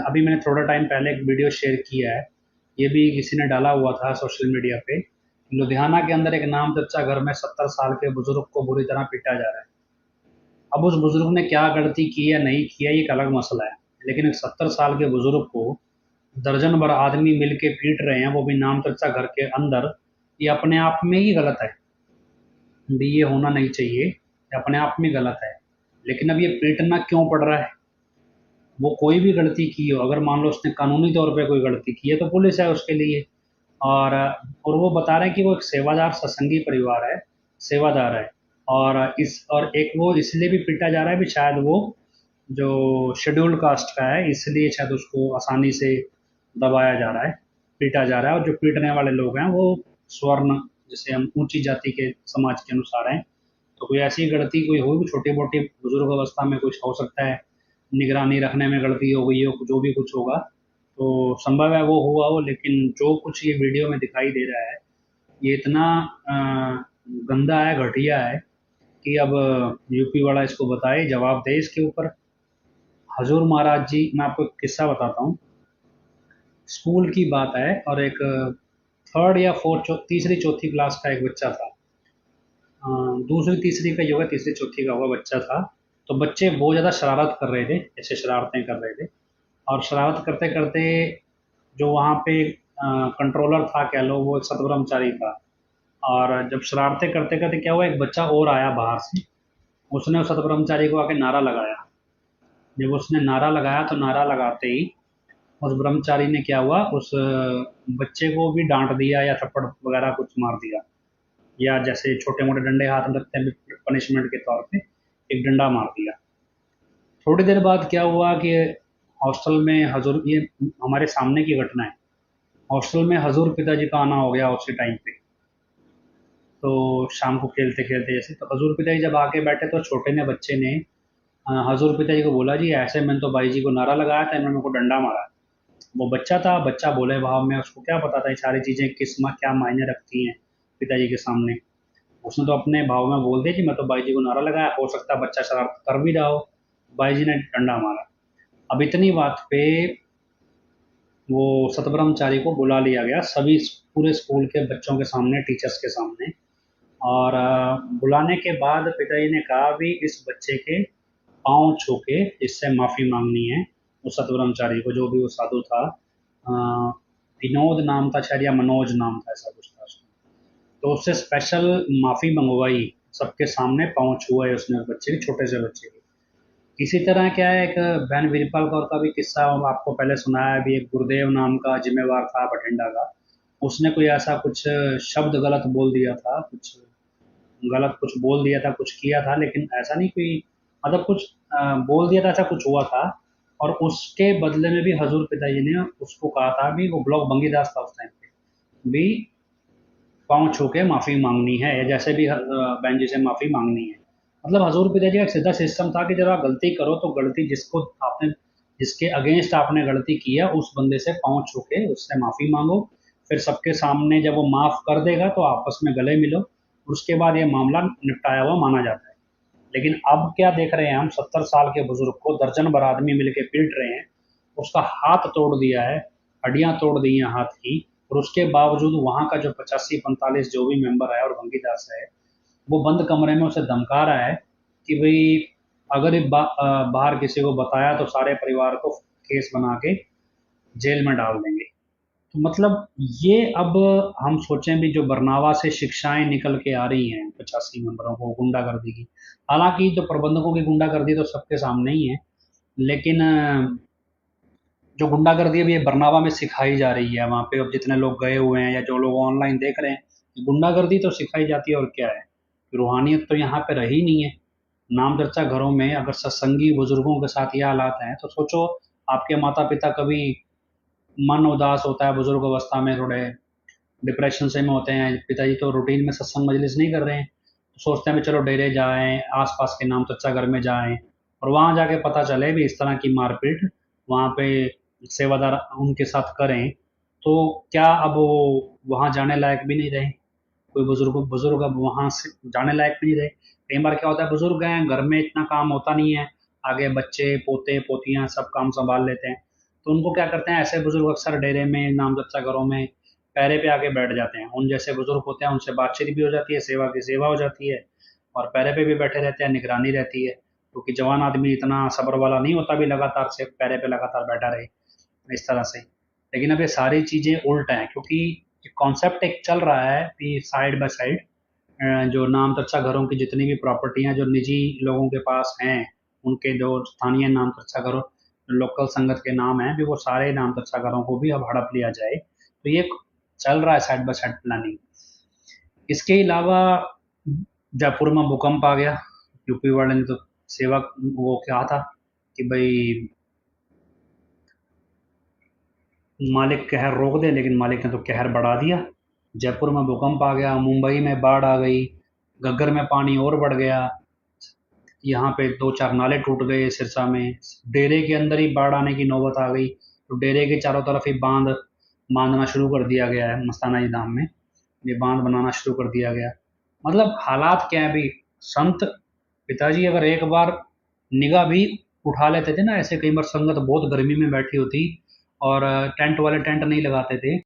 अभी मैंने थोड़ा टाइम पहले एक वीडियो शेयर किया है, ये भी किसी ने डाला हुआ था सोशल मीडिया पे। लुधियाना के अंदर एक नाम चर्चा घर में 70 साल के बुजुर्ग को बुरी तरह पीटा जा रहा है। अब उस बुजुर्ग ने क्या गलती की या नहीं किया ये एक अलग मसला है, लेकिन एक 70 साल के बुजुर्ग को दर्जन भर आदमी मिल के पीट रहे हैं, वो भी नाम चर्चा घर के अंदर। ये अपने आप में ही गलत है भी, ये होना नहीं चाहिए, ये अपने आप में गलत है। लेकिन अब ये पीटना क्यों पड़ रहा है? वो कोई भी गलती की हो, अगर मान लो उसने कानूनी तौर पे कोई गलती की है तो पुलिस है उसके लिए। और वो बता रहे हैं कि वो एक सेवादार सत्संगी परिवार है, सेवादार है। और एक वो इसलिए भी पीटा जा रहा है भी शायद वो जो शेड्यूल्ड कास्ट का है, इसलिए शायद उसको आसानी से दबाया जा रहा है, पीटा जा रहा है। और जो पीटने वाले लोग हैं वो स्वर्ण, जैसे हम ऊंची जाति के समाज के अनुसार हैं। तो कोई ऐसी गलती कोई हो, छोटी मोटी बुजुर्ग अवस्था में कुछ हो सकता है, निगरानी रखने में गलती हो गई हो, जो भी कुछ होगा तो संभव है वो हुआ हो। लेकिन जो कुछ ये वीडियो में दिखाई दे रहा है ये इतना गंदा है, घटिया है कि अब यूपी वाला इसको बताए, जवाब दे इसके ऊपर। हजूर महाराज जी, मैं आपको एक किस्सा बताता हूँ। स्कूल की बात है और एक थर्ड या फोर्थ तीसरी चौथी क्लास का एक बच्चा था। दूसरी तीसरी का ही होगा, तीसरी चौथी का होगा बच्चा था। तो बच्चे बहुत ज़्यादा शरारत कर रहे थे, ऐसे शरारतें कर रहे थे। और शरारत करते करते जो वहाँ पे कंट्रोलर था, कह लो, वो एक सतब्रह्मचारी था। और जब शरारतें करते करते क्या हुआ, एक बच्चा और आया बाहर से, उसने उस सतब्रह्मचारी को आके नारा लगाया। जब उसने नारा लगाया तो नारा लगाते ही उस ब्रह्मचारी ने क्या हुआ, उस बच्चे को भी डांट दिया या थप्पड़ वगैरह कुछ मार दिया, या जैसे छोटे मोटे डंडे हाथ में रखते हैं पनिशमेंट के तौर पे, एक डंडा मार दिया। थोड़ी देर बाद क्या हुआ कि हॉस्टल में हजूर, ये हमारे सामने की घटना है, हॉस्टल में हजूर पिताजी का आना हो गया उसी टाइम पे। तो शाम को खेलते खेलते जैसे, तो हजूर पिताजी जब आके बैठे तो छोटे ने बच्चे ने हजूर पिताजी को बोला, जी ऐसे मैंने तो भाई जी को नारा लगाया था, इन्होंने मेरे को डंडा मारा। वो बच्चा था, बच्चा बोले भाव में, उसको क्या पता था ये सारी चीज़ें किस में क्या मायने रखती हैं पिताजी के सामने। उसने तो अपने भाव में बोल दिया कि मैं तो भाई जी को नारा लगाया, हो सकता है बच्चा शरारत कर भी रहा हो, भाई जी ने डंडा मारा। अब इतनी बात पे वो सतब्रह्मचारी को बुला लिया गया, सभी पूरे स्कूल के बच्चों के सामने, टीचर्स के सामने। और बुलाने के बाद पिताजी ने कहा भी इस बच्चे के पाँव छू के इससे माफ़ी मांगनी है। उस सतब्रह्मचारी को, जो भी वो साधु था, अ, विनोद नाम था शायद या मनोज नाम था, ऐसा कुछ था उसका। तो उससे स्पेशल माफ़ी मंगवाई, सबके सामने पाँव छुए उसने उस बच्चे के, छोटे से बच्चे के। इसी तरह क्या है, एक बहन वीरपाल कौर का भी किस्सा आपको पहले सुनाया है। भी एक गुरुदेव नाम का जिम्मेवार था बठिंडा का, उसने कोई ऐसा कुछ शब्द गलत बोल दिया था, कुछ गलत कुछ बोल दिया था, कुछ किया था, लेकिन ऐसा नहीं कोई, मतलब कुछ बोल दिया था, ऐसा कुछ हुआ था। और उसके बदले में भी हजूर पिताजी ने उसको कहा था भी, वो ब्लॉक बंगीदास था उस टाइम पे भी, पाँव छू के माफ़ी मांगनी है, या जैसे भी बहन जी से माफ़ी मांगनी है। मतलब हजूर पिताजी का एक सीधा सिस्टम था कि जब आप गलती करो तो गलती जिसको आपने, जिसके अगेंस्ट आपने गलती की है, उस बंदे से पाँव छू के उससे माफ़ी मांगो। फिर सबके सामने जब वो माफ़ कर देगा तो आपस में गले मिलो, और उसके बाद ये मामला निपटाया हुआ माना जाता है। लेकिन अब क्या देख रहे हैं हम, 70 साल के बुजुर्ग को दर्जन भर आदमी मिलकर पीट रहे हैं, उसका हाथ तोड़ दिया है, हड्डियां तोड़ दी हैं हाथ की। और उसके बावजूद वहाँ का जो 85-45 जो भी मेंबर है और भंगीदास है, वो बंद कमरे में उसे धमका रहा है कि भाई अगर बाहर किसी को बताया तो सारे परिवार को केस बना के जेल में डाल देंगे। तो मतलब ये, अब हम सोचें भी, जो बरनावा से शिक्षाएं निकल के आ रही हैं 85 मेंबरों को गुंडागर्दी की, हालांकि जो प्रबंधकों की गुंडागर्दी तो सबके सामने ही है, लेकिन जो गुंडागर्दी अभी ये बरनावा में सिखाई जा रही है, वहाँ पे अब जितने लोग गए हुए हैं या जो लोग ऑनलाइन देख रहे हैं, गुंडागर्दी तो सिखाई जाती है, और क्या है, रूहानियत तो यहाँ पे रही नहीं है। नाम चर्चा घरों में अगर सत्संगी बुजुर्गों के साथ ये हालात हैं तो सोचो, आपके माता पिता कभी मन उदास होता है, बुजुर्ग अवस्था में थोड़े डिप्रेशन से में होते हैं, पिताजी तो रूटीन में सत्संग मजलिस नहीं कर रहे हैं, तो सोचते हैं भी चलो डेरे जाएं, आसपास के नाम चर्चा घर में जाएं, और वहाँ जाके पता चले भी इस तरह की मारपीट वहाँ पे सेवादार उनके साथ करें, तो क्या अब वो वहाँ जाने लायक भी नहीं रहे? कोई बुजुर्ग बुजुर्ग अब वहाँ से जाने लायक भी नहीं रहे। कई बार क्या होता है, बुजुर्ग हैं, घर में इतना काम होता नहीं है, आगे बच्चे पोते पोतियाँ सब काम संभाल लेते हैं, तो उनको क्या करते हैं, ऐसे बुजुर्ग अक्सर डेरे में, नाम चर्चा घरों में पैरे पे आके बैठ जाते हैं। उन जैसे बुजुर्ग होते हैं, उनसे बातचीत भी हो जाती है, सेवा की सेवा हो जाती है, और पैरे पे भी बैठे रहते हैं, निगरानी रहती है, क्योंकि जवान आदमी इतना सब्र वाला नहीं होता भी लगातार से पैरे पे लगातार बैठा रहे इस तरह से। लेकिन अब ये सारी चीज़ें उल्ट हैं, क्योंकि कॉन्सेप्ट एक चल रहा है कि साइड बाय साइड जो नाम चर्चा घरों की जितनी भी प्रॉपर्टियां जो निजी लोगों के पास हैं, उनके जो स्थानीय नाम चर्चा घरों, लोकल संगत के नाम हैं, भी वो सारे नाम चर्चा घरों को भी अब हड़प लिया जाए। तो ये चल रहा है साइड बाय साइड प्लानिंग। इसके अलावा जयपुर में भूकंप आ गया। यूपी वाले ने तो सेवा वो क्या था कि भाई मालिक कहर रोक दे, लेकिन मालिक ने तो कहर बढ़ा दिया। जयपुर में भूकंप आ गया, मुंबई में बाढ़ आ गई, घग्गर में पानी और बढ़ गया, यहाँ पे 2-4 नाले टूट गए सिरसा में, डेरे के अंदर ही बाढ़ आने की नौबत आ गई, तो डेरे के चारों तरफ ही बांध बांधना शुरू कर दिया गया है। मस्ताना जी धाम में ये बांध बनाना शुरू कर दिया गया। मतलब हालात क्या है भी, संत पिताजी अगर एक बार निगाह भी उठा लेते थे ना, ऐसे कई बार संगत बहुत गर्मी में बैठी होती और टेंट वाले टेंट नहीं लगाते थे,